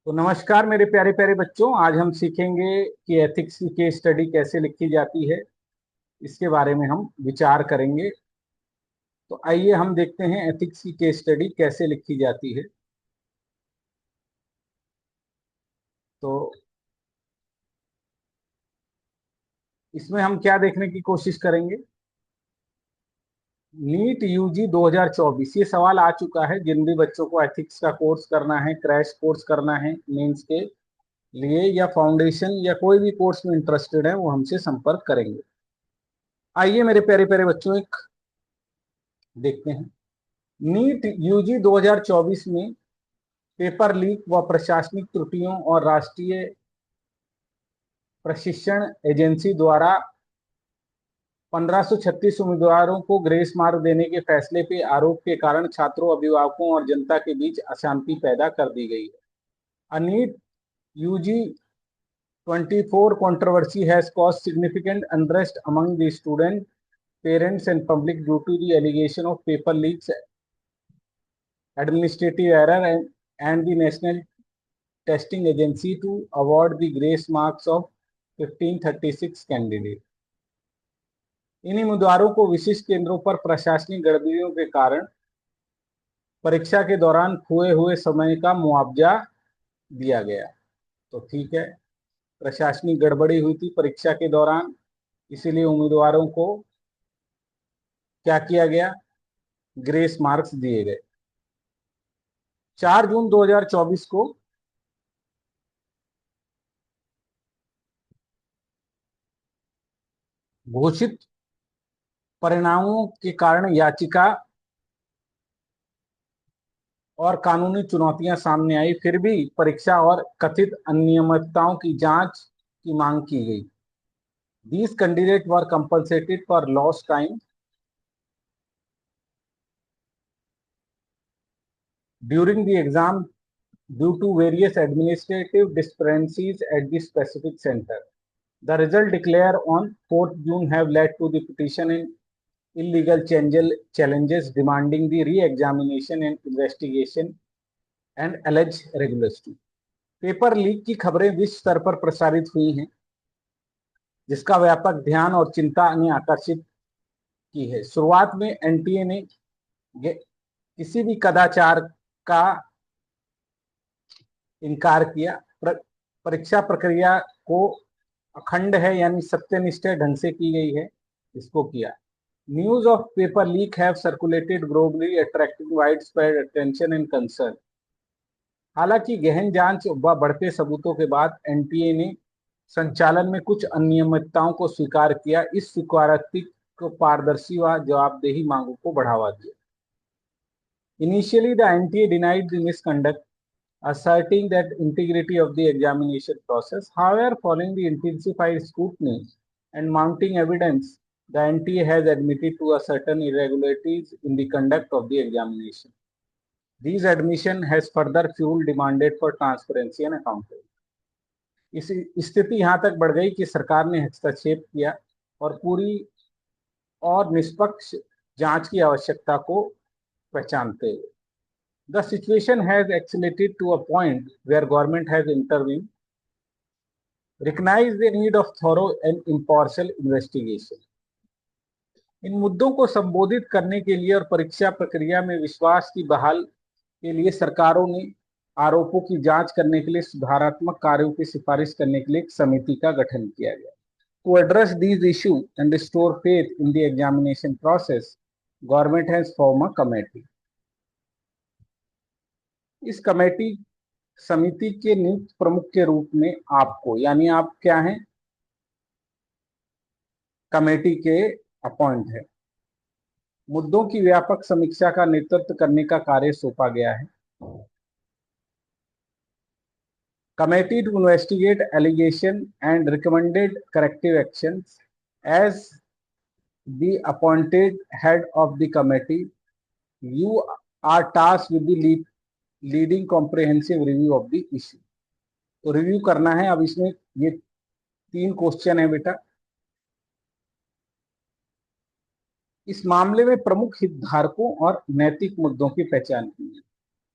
तो नमस्कार मेरे प्यारे प्यारे बच्चों। आज हम सीखेंगे कि एथिक्स की केस स्टडी कैसे लिखी जाती है। इसके बारे में हम विचार करेंगे। तो आइए हम देखते हैं एथिक्स की केस स्टडी कैसे लिखी जाती है। तो इसमें हम क्या देखने की कोशिश करेंगे। नीट यूजी 2024 ये सवाल आ चुका है। जिन भी बच्चों को एथिक्स का कोर्स करना है, क्रैश कोर्स करना है मेंस के लिए, या फाउंडेशन या कोई भी कोर्स में इंटरेस्टेड है, वो हमसे संपर्क करेंगे। आइए मेरे प्यारे प्यारे बच्चों एक देखते हैं। नीट यूजी 2024 में पेपर लीक व प्रशासनिक त्रुटियों और राष्ट्रीय प्रशिक्षण एजेंसी द्वारा 1536 उम्मीदवारों को ग्रेस मार्क देने के फैसले पे आरोप के कारण छात्रों, अभिभावकों और जनता के बीच अशांति पैदा कर दी गई है। NEET UG 24 controversy has caused significant unrest among the student, parents and public due to the allegation of paper leaks, administrative error and the National Testing Agency to award the grace marks of 1536 candidate. इन उम्मीदवारों को विशिष्ट केंद्रों पर प्रशासनिक गड़बड़ियों के कारण परीक्षा के दौरान खोए हुए समय का मुआवजा दिया गया। तो ठीक है, प्रशासनिक गड़बड़ी हुई थी परीक्षा के दौरान, इसीलिए उम्मीदवारों को क्या किया गया, ग्रेस मार्क्स दिए गए। 4 जून 2024 को घोषित परिणामों के कारण याचिका और कानूनी चुनौतियां सामने आई, फिर भी परीक्षा और कथित अनियमितताओं की जांच की मांग की गई। These candidates were compensated for lost time during the exam due to various administrative discrepancies at the specific center. The result declared on 4th June have led to the petition and illegal challenges demanding the re-examination and investigation and alleged irregularity. Paper leak की खबरें विश्व स्तर पर प्रसारित हुई हैं, जिसका व्यापक ध्यान और चिंता ने आकर्षित की है। शुरुआत में एनटीए ने किसी भी कदाचार का इनकार किया। परीक्षा प्रक्रिया को अखंड है यानी सत्यनिष्ठ ढंग से की गई है, इसको किया। News of paper leak have circulated globally attracting wide spread attention and concern. हालांकि गहन जांच व बढ़ते सबूतों के बाद एनटीए ने संचालन में कुछ अनियमितताओं को स्वीकार किया। इस स्वीकारोक्ति को पारदर्शी व जवाबदेही मांगों को बढ़ावा दिया। Initially, the NTA denied the misconduct, asserting that integrity of the examination process. However, following the intensified scrutiny and mounting evidence, the NTA has admitted to a certain irregularities in the conduct of the examination. These admission has further fueled demanded for transparency and accountability. इस स्थिति यहाँ तक बढ़ गई कि सरकार ने हस्तक्षेप किया और पूरी और निष्पक्ष जांच की आवश्यकता को पहचानते हुए। The situation has escalated to a point where government has intervened, recognized the need of thorough and impartial investigation. इन मुद्दों को संबोधित करने के लिए और परीक्षा प्रक्रिया में विश्वास की बहाल के लिए सरकारों ने आरोपों की जांच करने के लिए सुधारात्मक कार्यों की सिफारिश करने के लिए एक समिति का गठन किया गया। To address these issues and restore faith in the examination process, government has formed a committee. इस कमेटी समिति के नियुक्त प्रमुख के रूप में आपको, यानी आप क्या हैं, कमेटी के अपॉइंट है। मुद्दों की व्यापक समीक्षा का नेतृत्व करने का कार्य सौंपा गया है। Committee to investigate allegation and recommended corrective actions. As the appointed head of the committee, you are tasked with the leading comprehensive review of the issue. तो रिव्यू करना है। अब इसमें ये 3 क्वेश्चन है बेटा। इस मामले में प्रमुख हितधारकों और नैतिक मुद्दों की पहचान की है।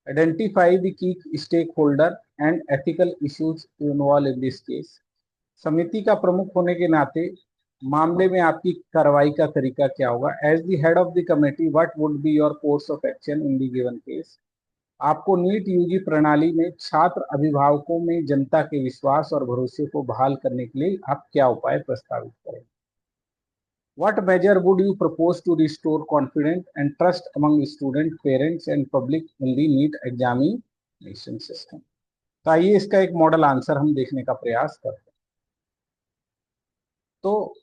Identify the key stakeholder and ethical issues involve in this case. समिति का प्रमुख होने के नाते मामले में आपकी कार्रवाई का तरीका क्या होगा। As the head of the committee what would be your course of action in the given case. आपको नीट यूजी प्रणाली में छात्र अभिभावकों में जनता के विश्वास और भरोसे को बहाल करने के लिए आप क्या उपाय प्रस्तावित करेंगे। What measure would you propose to restore confidence and trust among students, parents and public in the NEET examination system? तो आइए इसका एक मॉडल आंसर हम देखने का प्रयास करते हैं। तो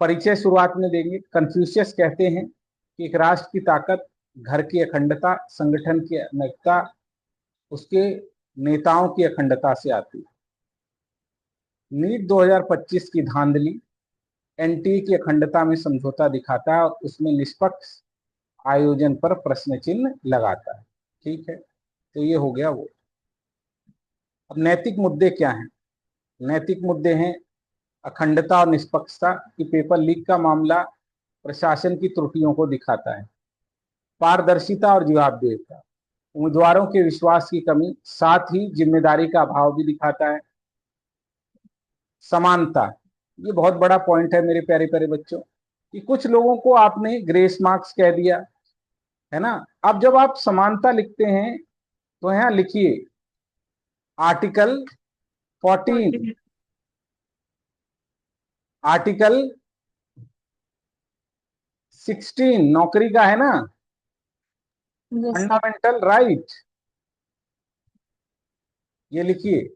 परिचय शुरुआत में देंगे। कन्फ्यूशियस कहते हैं कि एक राष्ट्र की ताकत घर की अखंडता, संगठन की अखंडता, उसके नेताओं की अखंडता से आती है। नीट 2025 की धांधली एनटीए की अखंडता में समझौता दिखाता है और उसमें निष्पक्ष आयोजन पर प्रश्न चिन्ह लगाता है। ठीक है, तो ये हो गया वो। अब नैतिक मुद्दे क्या हैं? नैतिक मुद्दे हैं अखंडता और निष्पक्षता की। पेपर लीक का मामला प्रशासन की त्रुटियों को दिखाता है। पारदर्शिता और जवाबदेहिता, उम्मीदवारों के विश्वास की कमी, साथ ही जिम्मेदारी का अभाव भी दिखाता है। समानता, ये बहुत बड़ा पॉइंट है मेरे प्यारे प्यारे बच्चों, कि कुछ लोगों को आपने ग्रेस मार्क्स कह दिया है ना। अब जब आप समानता लिखते हैं तो यहां लिखिए आर्टिकल 14, आर्टिकल 16 नौकरी का है ना, फंडामेंटल राइट, ये लिखिए।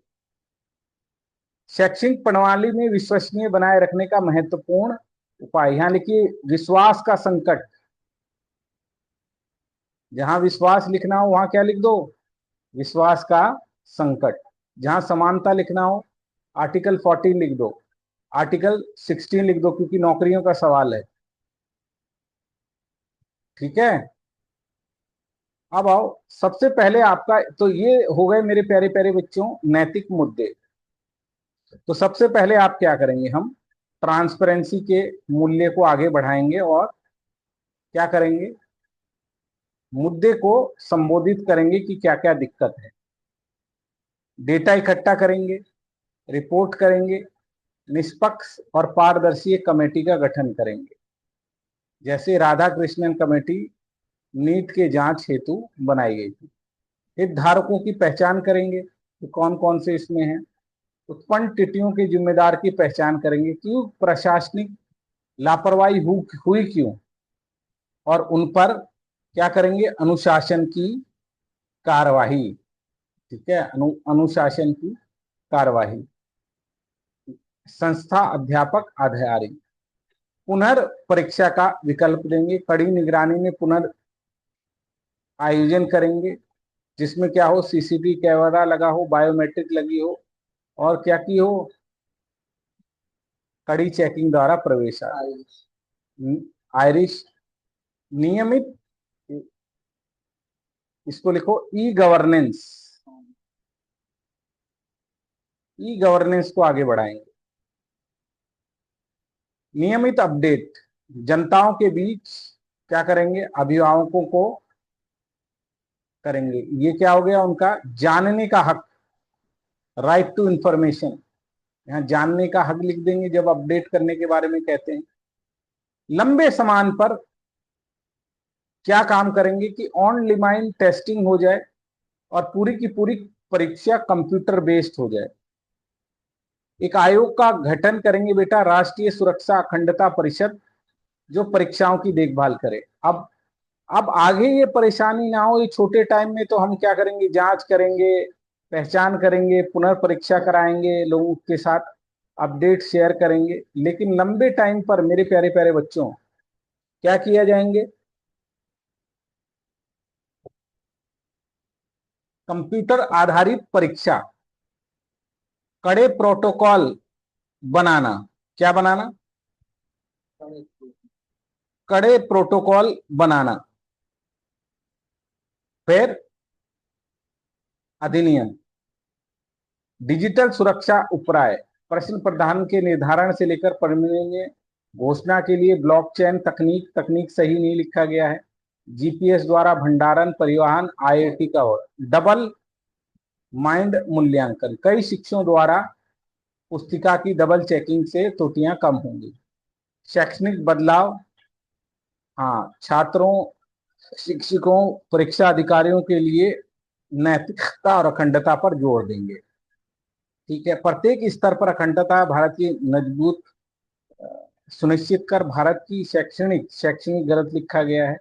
शैक्षणिक प्रणाली में विश्वसनीय बनाए रखने का महत्वपूर्ण उपाय, यहां लिखिए विश्वास का संकट। जहां विश्वास लिखना हो वहां क्या लिख दो, विश्वास का संकट। जहां समानता लिखना हो आर्टिकल 14 लिख दो, आर्टिकल 16 लिख दो, क्योंकि नौकरियों का सवाल है। ठीक है, अब आओ सबसे पहले आपका, तो ये हो गए मेरे प्यारे प्यारे बच्चों नैतिक मुद्दे। तो सबसे पहले आप क्या करेंगे, हम ट्रांसपेरेंसी के मूल्य को आगे बढ़ाएंगे और क्या करेंगे, मुद्दे को संबोधित करेंगे कि क्या क्या दिक्कत है। डेटा इकट्ठा करेंगे, रिपोर्ट करेंगे, निष्पक्ष और पारदर्शी एक कमेटी का गठन करेंगे, जैसे राधा कृष्णन कमेटी नीट के जांच हेतु बनाई गई थी। हितधारकों की पहचान करेंगे कि कौन कौन से इसमें हैं। उत्पन्न त्रुटियों के जिम्मेदार की पहचान करेंगे, क्यों प्रशासनिक लापरवाही हुई क्यों, और उन पर क्या करेंगे, अनुशासन की कार्यवाही। ठीक है, अनुशासन की कार्यवाही। संस्था अध्यापक आधारित पुनर्परीक्षा का विकल्प देंगे। कड़ी निगरानी में पुनर् आयोजन करेंगे, जिसमें क्या हो, सीसीटीवी कैमरा लगा हो, बायोमेट्रिक लगी हो, और क्या की हो, कड़ी चेकिंग द्वारा प्रवेश। आयरिश नियमित, इसको लिखो ई गवर्नेंस, ई गवर्नेंस को आगे बढ़ाएंगे। नियमित अपडेट, जनताओं के बीच क्या करेंगे, अभिभावकों को करेंगे। ये क्या हो गया, उनका जानने का हक, राइट टू इंफॉर्मेशन। यहां जानने का हक लिख देंगे जब अपडेट करने के बारे में कहते हैं। लंबे समान पर क्या काम करेंगे कि ऑनलाइन टेस्टिंग हो जाए और पूरी की पूरी परीक्षा कंप्यूटर बेस्ड हो जाए। एक आयोग का गठन करेंगे बेटा, राष्ट्रीय सुरक्षा अखंडता परिषद, जो परीक्षाओं की देखभाल करे। अब आगे ये परेशानी ना हो, ये छोटे टाइम में तो हम क्या करेंगे, जांच करेंगे, पहचान करेंगे, पुनर्परीक्षा कराएंगे, लोगों के साथ अपडेट शेयर करेंगे, लेकिन लंबे टाइम पर मेरे प्यारे प्यारे बच्चों क्या किया जाएंगे, कंप्यूटर आधारित परीक्षा, कड़े प्रोटोकॉल बनाना। क्या बनाना, कड़े प्रोटोकॉल बनाना। फिर अधिनियम, डिजिटल सुरक्षा उपाय, प्रश्न प्रधान के निर्धारण से लेकर परिणाम घोषणा के लिए ब्लॉकचेन तकनीक, तकनीक सही नहीं लिखा गया है, जीपीएस द्वारा भंडारण परिवहन आईआईटी का हो। डबल माइंड मूल्यांकन, कई शिक्षकों द्वारा पुस्तिका की डबल चेकिंग से त्रुटियां कम होंगी। शैक्षणिक बदलाव, हाँ, छात्रों, शिक्षकों, परीक्षा अधिकारियों के लिए नैतिकता और अखंडता पर जोर देंगे। ठीक है, प्रत्येक स्तर पर अखंडता भारत की मजबूत सुनिश्चित कर भारत की शैक्षणिक गलत लिखा गया है,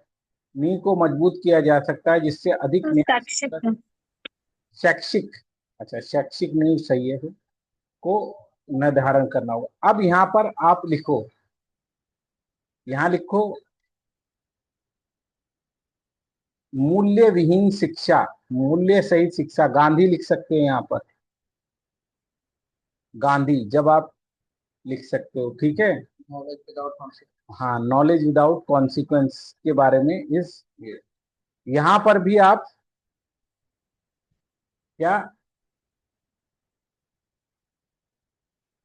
नींव को मजबूत किया जा सकता है जिससे अधिक शैक्षिक। शैक्षिक, अच्छा शैक्षिक नींव सही है, को निर्धारण करना होगा। अब यहाँ पर आप लिखो, यहाँ लिखो मूल्य विहीन शिक्षा, मूल्य सहित शिक्षा, गांधी लिख सकते हैं यहाँ पर, गांधी जब आप लिख सकते हो। ठीक है, नॉलेज विदाउट कॉन्सिक्वेंस, हाँ, नॉलेज विदाउट कॉन्सिक्वेंस के बारे में इस यहाँ पर भी आप क्या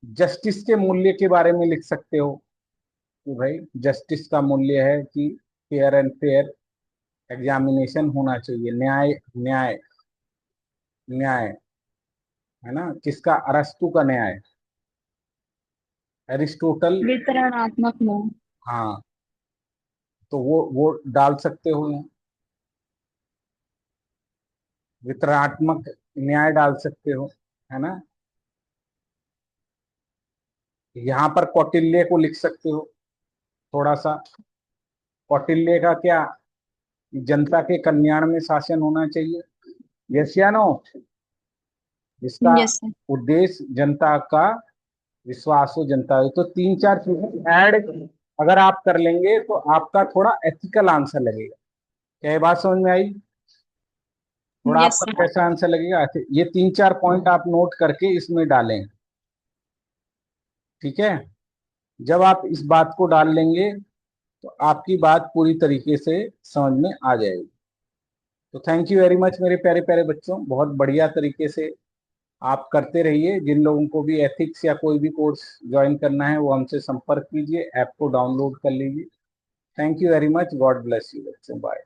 जस्टिस के मूल्य के बारे में लिख सकते हो कि भाई जस्टिस का मूल्य है कि फेयर एंड फेयर एग्जामिनेशन होना चाहिए, न्याय न्याय न्याय, है ना, किसका, अरस्तु का न्याय, एरिस्टोटल, वितरणात्मक मोह। हाँ, तो वो डाल सकते हो यहाँ, वितरणात्मक न्याय डाल सकते हो, है ना। यहाँ पर कौटिल्य को लिख सकते हो थोड़ा सा, कौटिल्य का क्या, जनता के कल्याण में शासन होना चाहिए, यस या नो, जिसका यस सर। उद्देश्य जनता का विश्वास हो, जनता हो। तो तीन चार चीजें ऐड अगर आप कर लेंगे तो आपका थोड़ा एथिकल आंसर लगेगा। क्या ये बात समझ में आई? थोड़ा यस आपका सर। कैसा आंसर लगेगा, ये तीन चार पॉइंट आप नोट करके इसमें डालें। ठीक है, जब आप इस बात को डाल लेंगे तो आपकी बात पूरी तरीके से समझ में आ जाएगी। तो थैंक यू वेरी मच मेरे प्यारे प्यारे बच्चों, बहुत बढ़िया तरीके से आप करते रहिए। जिन लोगों को भी एथिक्स या कोई भी कोर्स ज्वाइन करना है वो हमसे संपर्क कीजिए, ऐप को डाउनलोड कर लीजिए। Thank you very much, God bless you बच्चों, बाय।